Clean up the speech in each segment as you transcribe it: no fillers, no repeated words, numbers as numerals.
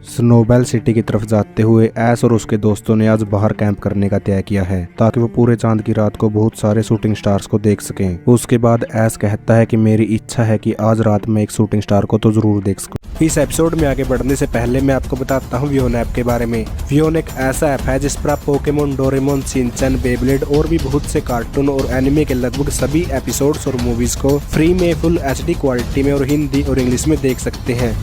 स्नोबेल city की तरफ जाते हुए ऐश और उसके दोस्तों ने आज बाहर कैंप करने का तय किया है ताकि वो पूरे चांद की रात को बहुत सारे शूटिंग स्टार्स को देख सकें। उसके बाद ऐश कहता है कि मेरी इच्छा है कि आज रात में एक शूटिंग स्टार को तो जरूर देख सकूं। इस एपिसोड में आगे बढ़ने से पहले मैं आपको बताता हूँ वियोन ऐप के बारे में। वियोन एक ऐसा ऐप है जिस पर आप पोकेमोन, डोरेमोन, शिनचैन, बेबलेट और भी बहुत से कार्टून और एनिमे के लगभग सभी एपिसोड्स और मूवीज को फ्री में फुल HD क्वालिटी में और हिंदी और इंग्लिश में देख सकते हैं।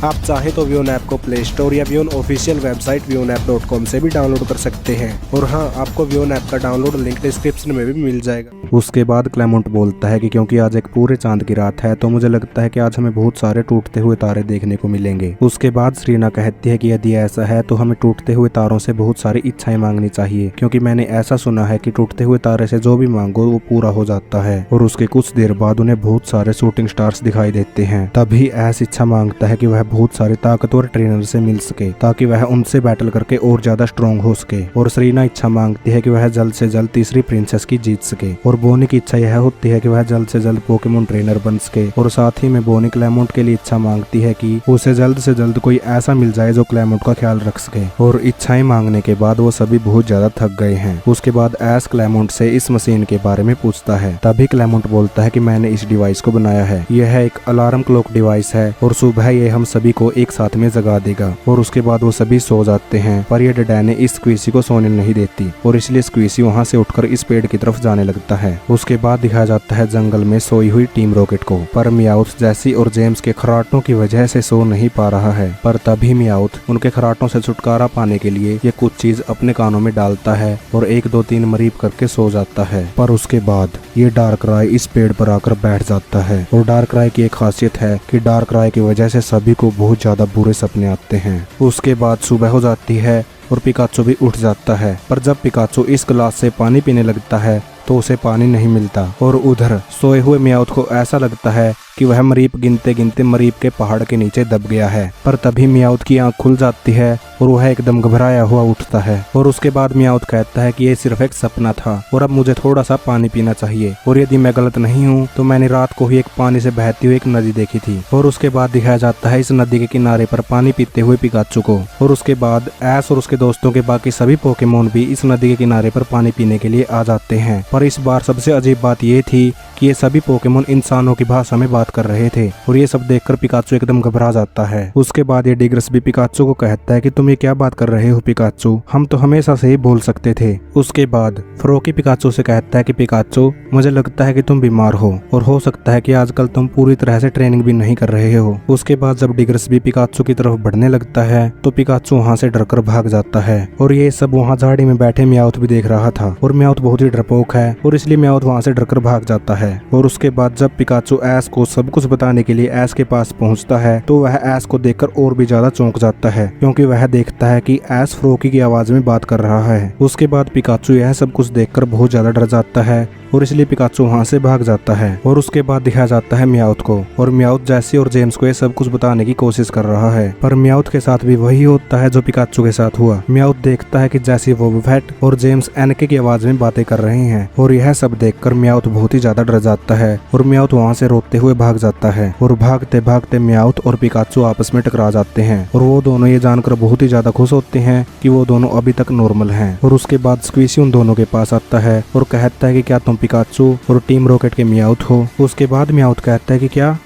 आप चाहें तो वियोन ऐप को प्ले स्टोर या वियोन ऑफिशियल वेबसाइट viyonapp.com से भी डाउनलोड कर सकते हैं। और हाँ, आपको वियोन ऐप का डाउनलोड लिंक डिस्क्रिप्शन में भी मिल जाएगा। उसके बाद क्लेमेंट बोलता है कि क्योंकि आज एक पूरे चांद की रात है तो मुझे लगता है कि आज हमें बहुत सारे टूटते हुए तारे देखने को मिलेंगे। उसके बाद सरीना कहती है कि यदि ऐसा है तो हमें टूटते हुए तारों से बहुत सारी इच्छाएं मांगनी चाहिए, क्योंकि मैंने ऐसा सुना है कि टूटते हुए तारे से जो भी मांगो वो पूरा हो जाता है। और उसके कुछ देर बाद उन्हें बहुत सारे शूटिंग स्टार्स दिखाई देते हैं। तभी ऐश इच्छा मांगता है कि वह बहुत सारे ताकतवर ट्रेनर से मिल सके ताकि वह उनसे बैटल करके और ज्यादा स्ट्रॉन्ग हो सके। और सरीना इच्छा मांगती है कि वह जल्द से जल्द तीसरी प्रिंसेस की जीत सके। और बोनी की इच्छा यह होती है कि वह जल्द से जल्द पोकेमोन ट्रेनर बन सके। और साथ ही में बोनी क्लेमेंट के लिए इच्छा मांगती है कि उसे जल्द से जल्द कोई ऐसा मिल जाए जो क्लेमेंट का ख्याल रख सके। और इच्छाएं मांगने के बाद वो सभी बहुत ज्यादा थक गए हैं। उसके बाद ऐश क्लेमेंट से इस मशीन के बारे में पूछता है। तभी क्लेमेंट बोलता है कि मैंने इस डिवाइस को बनाया है। यह एक अलार्म क्लॉक डिवाइस है और सुबह ये हम सभी को एक साथ में जगा देगा। और उसके बाद वो सभी सो जाते हैं, पर ये डैने इस स्क्वीसी को सोने नहीं देती और इसलिए स्क्वीसी वहाँ से उठकर इस पेड़ की तरफ जाने लगता है। उसके बाद दिखाया जाता है जंगल में सोई हुई टीम रॉकेट को, पर मियाउथ, जैसी और जेम्स के खराटों की वजह से सो नहीं पा रहा है। पर तभी मियाउथ उनके खराटों से छुटकारा पाने के लिए ये कुछ चीज अपने कानों में डालता है और 1 2 3 मरीब करके सो जाता है। पर उसके बाद ये डार्कराय इस पेड़ पर आकर बैठ जाता है। और डार्कराय की एक खासियत है कि डार्कराय की वजह से सभी को बहुत ज्यादा बुरे सपने आते हैं। उसके बाद सुबह हो जाती है और पिकाचू भी उठ जाता है। पर जब पिकाचू इस गिलास से पानी पीने लगता है तो उसे पानी नहीं मिलता। और उधर सोए हुए मियाउथ को ऐसा लगता है कि वह मरीब गिनते गिनते मरीब के पहाड़ के नीचे दब गया है। पर तभी मियाउथ की आंख खुल जाती है और वह एकदम घबराया हुआ उठता है। और उसके बाद मियाउथ कहता है कि ये सिर्फ एक सपना था और अब मुझे थोड़ा सा पानी पीना चाहिए। और यदि मैं गलत नहीं हूँ तो मैंने रात को ही एक पानी से बहती हुई एक नदी देखी थी। और उसके बाद दिखाया जाता है इस नदी के किनारे पर पानी पीते हुए पिकाचू को। और उसके बाद ऐश और उसके दोस्तों के बाकी सभी पोकेमोन भी इस नदी के किनारे पर पानी पीने के लिए आ जाते हैं। पर इस बार सबसे अजीब बात ये थी कि ये सभी पोकेमोन इंसानों की भाषा में बात कर रहे थे। और ये सब देखकर पिकाचू एकदम घबरा जाता है। उसके बाद ये डिग्रस भी पिकाचू को कहता है कि तुम ये क्या बात कर रहे हो पिकाचू, हम तो हमेशा से ही बोल सकते थे। उसके बाद फ्रोकी पिकाचू से कहता है कि पिकाचू, मुझे लगता है कि तुम बीमार हो और हो सकता है कि आजकल तुम पूरी तरह से ट्रेनिंग भी नहीं कर रहे हो। उसके बाद जब डिग्रस भी पिकाचू की तरफ बढ़ने लगता है तो पिकाचू वहाँ से डरकर भाग जाता है। और ये सब वहाँ झाड़ी में बैठे मियाउथ भी देख रहा था। और मियाउथ बहुत ही डरपोक है और इसलिए मियाउथ वहाँ से डरकर भाग जाता है। और उसके बाद जब पिकाचू ऐश को सब कुछ बताने के लिए ऐश के पास पहुंचता है तो वह ऐश को देखकर और भी ज्यादा चौंक जाता है, क्योंकि वह देखता है कि ऐश फ्रोकी की आवाज में बात कर रहा है। उसके बाद पिकाचू यह सब कुछ देखकर बहुत ज्यादा डर जाता है और इसलिए पिकाचू वहाँ से भाग जाता है। और उसके बाद दिखाया जाता है मियाउथ को। और मियाउथ जैसी और जेम्स को ये सब कुछ बताने की कोशिश कर रहा है। पर मियाउथ के साथ भी वही होता है जो पिकाचू के साथ हुआ। मियाउथ देखता है कि जैसी वोल्वेट और जेम्स एनके की आवाज में बातें कर रहे हैं। और यह सब देखकर मियाउथ बहुत ही ज्यादा डर जाता है और मियाउथ वहाँ से रोते हुए भाग जाता है। और भागते भागते मियाउथ और पिकाचू आपस में टकरा जाते हैं। और वो दोनों ये जानकर बहुत ही ज्यादा खुश होते हैं कि वो दोनों अभी तक नॉर्मल हैं। और उसके बाद स्क्वीसी उन दोनों के पास आता है और कहता है कि क्या तुम पिकाचू और टीम रॉकेट के मियाउथ हो। उसके बाद मियाउथ कहता है कि क्या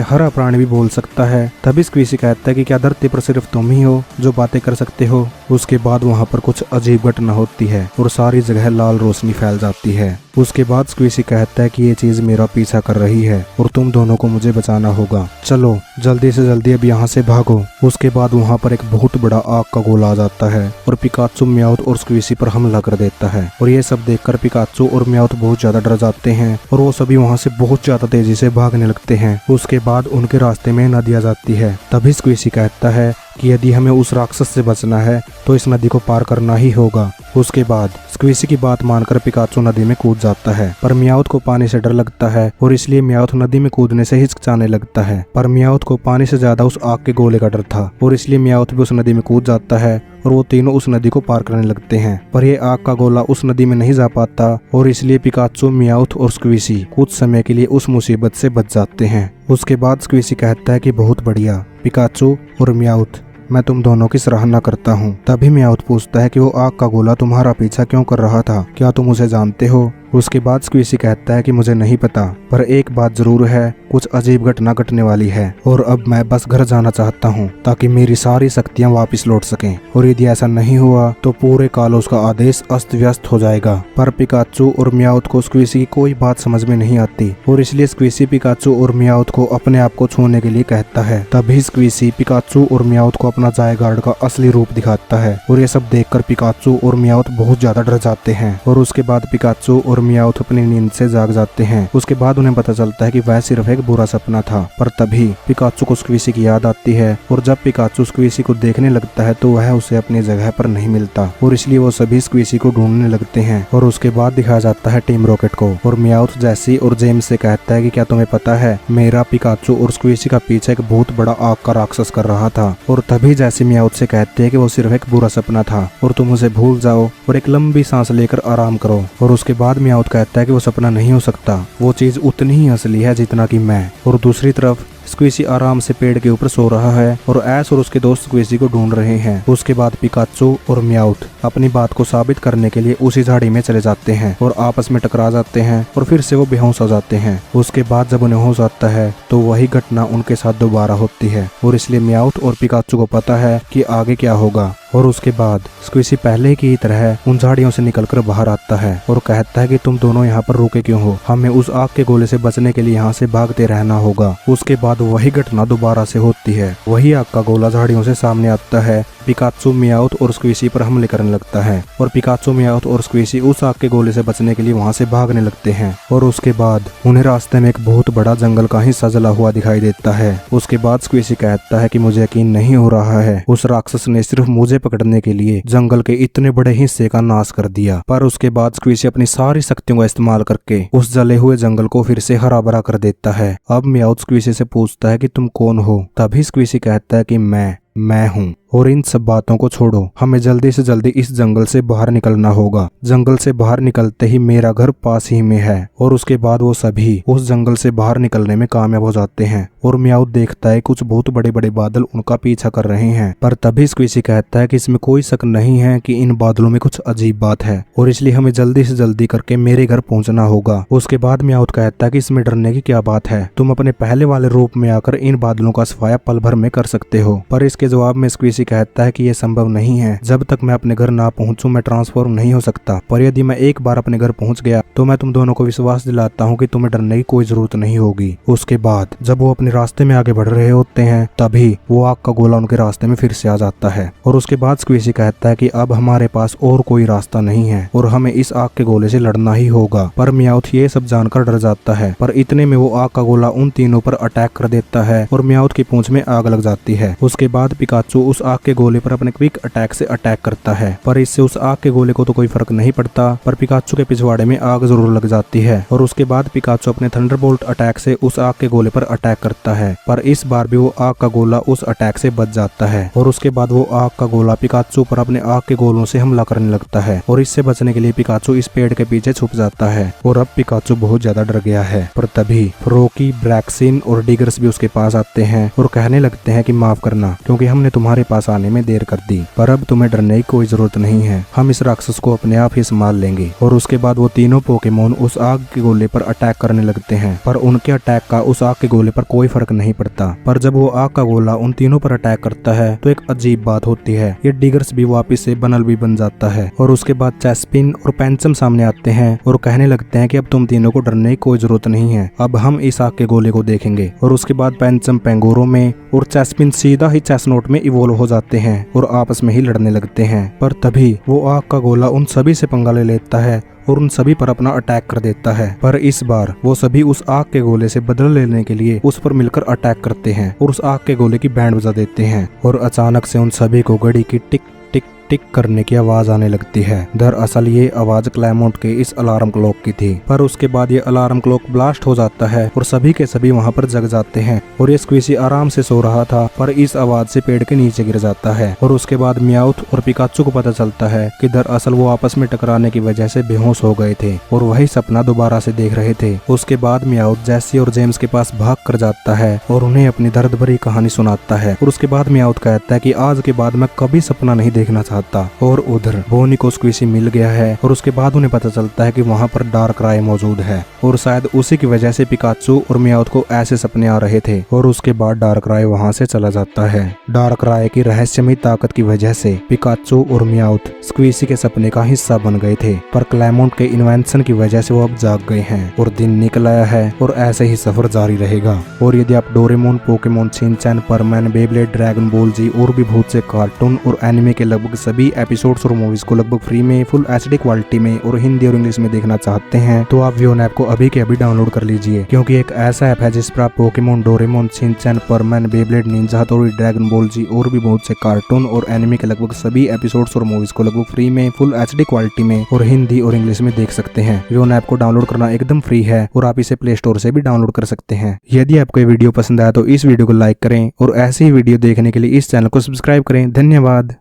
हरा प्राणी भी बोल सकता है। तभी स्क्वीसी कहता है कि क्या धरती पर सिर्फ तुम ही हो जो बातें कर सकते हो। उसके बाद वहाँ पर कुछ अजीब घटना होती है और सारी जगह लाल रोशनी फैल जाती है। उसके बाद स्क्वीसी कहता है कि ये चीज मेरा पीछा कर रही है और तुम दोनों को मुझे बचाना होगा। चलो जल्दी से जल्दी अब यहाँ से भागो। उसके बाद वहाँ पर एक बहुत बड़ा आग का गोला आ जाता है और पिकाचू, मियाउथ और स्क्वीसी पर हमला कर देता है। और ये सब देखकर पिकाचू और मियाउथ बहुत ज्यादा डर जाते हैं और वो सभी वहाँ से बहुत ज्यादा तेजी से भागने लगते हैं। उसके बाद उनके रास्ते में नदी आ जाती है। तभी स्क्वीसी कहता है कि यदि हमें उस राक्षस से बचना है तो इस नदी को पार करना ही होगा। उसके बाद स्क्वीसी की बात मानकर पिकाचू नदी में कूद जाता है। पर मियाउथ को पानी से डर लगता है और इसलिए मियाउथ नदी में कूदने से हिचकिचाने लगता है। पर मियाउथ को पानी से ज्यादा उस आग के गोले का डर था और इसलिए मियाउथ भी उस नदी में कूद जाता है और वो तीनों उस नदी को पार करने लगते हैं। पर ये आग का गोला उस नदी में नहीं जा पाता और इसलिए पिकाचू, मियाउथ और स्क्वीसी कुछ समय के लिए उस मुसीबत से बच जाते हैं। उसके बाद स्क्वीसी कहता है कि बहुत बढ़िया पिकाचू और मियाउथ, मैं तुम दोनों की सराहना करता हूँ। तभी म्याऊथ पूछता है कि वो आग का गोला तुम्हारा पीछा क्यों कर रहा था, क्या तुम उसे जानते हो? उसके बाद स्क्वीसी कहता है कि मुझे नहीं पता, पर एक बात जरूर है, कुछ अजीब घटना घटने वाली है और अब मैं बस घर जाना चाहता हूँ ताकि मेरी सारी शक्तियाँ वापस लौट सकें, और यदि ऐसा नहीं हुआ तो पूरे कालोस का आदेश अस्त व्यस्त हो जाएगा। पर पिकाचू और म्याऊथ को स्क्वीसी की कोई बात समझ में नहीं आती और इसलिए स्क्वीसी पिकाचू और म्याऊथ को अपने आप को छूने के लिए कहता है। तभी स्क्वीसी पिकाचू और म्याऊथ को अपना ज़ायगार्ड का असली रूप दिखाता है और ये सब देखकर पिकाचू और म्याऊथ बहुत ज्यादा डर जाते हैं और उसके बाद पिकाचू और म्याऊथ अपनी नींद से जाग जाते हैं। उसके बाद उन्हें पता चलता है कि वह सिर्फ एक बुरा सपना था। पर तभी पिकाचू को स्क्वीसी की याद आती है और जब पिकाचू स्क्वीसी को देखने लगता है तो वह उसे अपनी जगह पर नहीं मिलता और इसलिए वो सभी स्क्वीसी को ढूंढने लगते हैं। और उसके बाद दिखाया जाता है टीम रॉकेट को और म्याऊथ, जैसी और जेम्स से कहता है कि क्या तुम्हें पता है, मेरा पिकाचू और स्क्वीसी का पीछे एक बहुत बड़ा आग का राक्षस कर रहा था। और तभी जैसी म्याऊथ से कहते हैं कि वो सिर्फ एक बुरा सपना था और तुम उसे भूल जाओ और एक लंबी सांस लेकर आराम करो। और उसके बाद म्याऊथ कहता है कि वो सपना नहीं हो सकता, वो चीज उतनी ही असली है जितना कि मैं। और दूसरी तरफ स्क्वीसी आराम से पेड़ के ऊपर सो रहा है और ऐश और उसके दोस्त स्क्वीसी को ढूंढ रहे हैं। उसके बाद पिकाचू और म्याऊथ अपनी बात को साबित करने के लिए उसी झाड़ी में चले जाते हैं और आपस में टकरा जाते हैं और फिर से वो बेहोश हो जाते हैं। उसके बाद जब उन्हें होश आता है तो वही घटना उनके साथ दोबारा होती है और इसलिए म्याऊथ और पिकाचू को पता है कि आगे क्या होगा। और उसके बाद स्क्वीसी पहले की तरह उन झाड़ियों से निकलकर बाहर आता है और कहता है कि तुम दोनों यहाँ पर रुके क्यों हो, हमें उस आग के गोले से बचने के लिए यहाँ से भागते रहना होगा। उसके बाद वही घटना दोबारा से होती है, वही आग का गोला झाड़ियों से सामने आता है। पिकाचू म्याऊथ और स्क्वीसी पर हमले करने लगता है और पिकाचू म्याऊथ और स्क्वीसी उस आग के गोले से बचने के लिए वहाँ से भागने लगते हैं। और उसके बाद उन्हें रास्ते में एक बहुत बड़ा जंगल का हिस्सा जला हुआ दिखाई देता है। उसके बाद स्क्वीसी कहता है कि मुझे यकीन नहीं हो रहा है, उस राक्षस ने सिर्फ मुझे पकड़ने के लिए जंगल के इतने बड़े हिस्से का नाश कर दिया। पर उसके बाद स्क्वीसी अपनी सारी शक्तियों का इस्तेमाल करके उस जले हुए जंगल को फिर से हरा भरा कर देता है। अब म्याऊथ स्क्वीसी से पूछता है कि तुम कौन हो? तभी स्क्वीसी कहता है कि मैं हूँ और इन सब बातों को छोड़ो, हमें जल्दी से जल्दी इस जंगल से बाहर निकलना होगा। जंगल से बाहर निकलते ही मेरा घर पास ही में है। और उसके बाद वो सभी उस जंगल से बाहर निकलने में कामयाब हो जाते हैं और म्याऊथ देखता है कुछ बहुत बड़े बड़े बादल उनका पीछा कर रहे हैं। पर तभी स्क्वीसी कहता है कि इसमें कोई शक नहीं है कि इन बादलों में कुछ अजीब बात है और इसलिए हमें जल्दी से जल्दी करके मेरे घर पहुंचना होगा। उसके बाद म्याऊथ कहता है कि इसमें डरने की क्या बात है, तुम अपने पहले वाले रूप में आकर इन बादलों का सफाया पल भर में कर सकते हो। पर इसके जवाब में स्क्वीसी कहता है कि यह संभव नहीं है, जब तक मैं अपने घर ना पहुंचूं मैं ट्रांसफॉर्म नहीं हो सकता। पर यदि मैं एक बार अपने घर पहुंच गया तो मैं तुम दोनों को विश्वास दिलाता हूं कि तुम्हें डरने की कोई जरूरत नहीं होगी। उसके बाद जब वो अपने रास्ते में आगे बढ़ रहे होते हैं तभी वो आग का गोला उनके रास्ते में फिर से आ जाता है और उसके बाद स्क्वीसी कहता है कि अब हमारे पास और कोई रास्ता नहीं है और हमें इस आग के गोले से लड़ना ही होगा। पर म्याऊथ ये सब जानकर डर जाता है, पर इतने में वो आग का गोला उन तीनों पर अटैक कर देता है और म्याऊथ की पूंछ में आग लग जाती है। उसके बाद पिकाचू उस आग के गोले पर अपने क्विक अटैक से अटैक करता है, पर इससे उस आग के गोले को तो कोई फर्क नहीं पड़ता, पर पिकाचू के पिछवाड़े में आग जरूर लग जाती है। और उसके बाद पिकाचू अपने थंडरबोल्ट अटैक से उस आग के गोले पर अटैक करता है, पर इस बार भी वो आग का गोला उस अटैक से बच जाता है। और उसके बाद वो आग का गोला पिकाचू पर अपने आग के गोलों से हमला करने लगता है और इससे बचने के लिए पिकाचू इस पेड़ के पीछे छुप जाता है। और अब पिकाचू बहुत ज्यादा डर गया है। पर तभी फ्रोकी, ब्रैक्सिन और डिगर्स भी उसके पास आते हैं और कहने लगते हैं कि माफ करना क्योंकि हमने तुम्हारे पास आने में देर कर दी, पर अब तुम्हें डरने की कोई जरूरत नहीं है, हम इस राक्षस को अपने आप ही संभाल लेंगे। और उसके बाद वो तीनों पोकेमोन उस आग के गोले पर अटैक करने लगते हैं, पर उनके अटैक का उस आग के गोले पर कोई फर्क नहीं पड़ता। पर जब वो आग का गोला उन तीनों पर अटैक करता है तो एक अजीब बात होती है, ये डिगर्स भी वापिस से बनल भी बन जाता है। और उसके बाद चेस्पिन और पेंचम सामने आते हैं और कहने लगते हैं कि अब तुम तीनों को डरने की कोई जरूरत नहीं है, अब हम इस आग के गोले को देखेंगे। और उसके बाद पेंचम पेंगोरो में और चेस्पिन सीधा ही चेसनोट में इवोल्व हो जाते हैं और आपस में ही लड़ने लगते हैं। पर तभी वो आग का गोला उन सभी से पंगा ले लेता है और उन सभी पर अपना अटैक कर देता है। पर इस बार वो सभी उस आग के गोले से बदला लेने के लिए उस पर मिलकर अटैक करते हैं और उस आग के गोले की बैंड बजा देते हैं और अचानक से उन सभी को घड़ी की टिक टिक टिक करने की आवाज आने लगती है। दरअसल ये आवाज क्लैमोंट के इस अलार्म क्लॉक की थी, पर उसके बाद ये अलार्म क्लॉक ब्लास्ट हो जाता है और सभी के सभी वहाँ पर जग जाते हैं। और ये स्क्वीसी आराम से सो रहा था, पर इस आवाज से पेड़ के नीचे गिर जाता है। और उसके बाद म्याउथ और पिकाचू को पता चलता है कि दरअसल वो आपस में टकराने की वजह से बेहोश हो गए थे और वही सपना दोबारा से देख रहे थे। उसके बाद म्याउथ जेसी और जेम्स के पास भाग कर जाता है और उन्हें अपनी दर्द भरी कहानी सुनाता है। और उसके बाद म्याउथ कहता है कि आज के बाद मैं कभी सपना नहीं देखना चाहता। और उधर बोनी को स्क्वीसी मिल गया है और उसके बाद उन्हें पता चलता है कि वहाँ पर डार्कराय मौजूद है और शायद उसी की वजह से पिकाचू और म्याउथ को ऐसे सपने आ रहे थे। और उसके बाद डार्कराय वहाँ से चला जाता है। डार्कराय की रहस्यमयी ताकत की वजह से पिकाचू और म्याउथ स्क्वीसी के सपने का हिस्सा बन गए थे, पर क्लैमोंट के इन्वेंशन की वजह से वो अब जाग गए हैं और दिन निकल आया है और ऐसे ही सफर जारी रहेगा। और यदि आप Doraemon, Pokemon, Shinchan, परमैन, Beyblade, dragon ball जी और भी बहुत से कार्टून और एनिमे के लगभग सभी एपिसोड्स और मूवीज को लगभग फ्री में फुल एचडी क्वालिटी में और हिंदी और इंग्लिश में देखना चाहते हैं तो आप वियोन ऐप को अभी के अभी डाउनलोड कर लीजिए, क्योंकि एक ऐसा ऐप है जिस पर आप Pokemon, Doraemon, Shinchan, परमैन, Beyblade, Ninja हथौड़ी, ड्रैगन बॉल जी और भी बहुत से कार्टून और एनिमे के लगभग सभी एपिसोड्स और मूवीज को लगभग फ्री में फुल एचडी क्वालिटी में और हिंदी और इंग्लिश में देख सकते हैं। वियोन ऐप को डाउनलोड करना एकदम फ्री है और आप इसे प्ले स्टोर से भी डाउनलोड कर सकते हैं। यदि आपको ये वीडियो पसंद आया तो इस वीडियो को लाइक करें और ऐसी ही वीडियो देखने के लिए इस चैनल को सब्सक्राइब करें। धन्यवाद।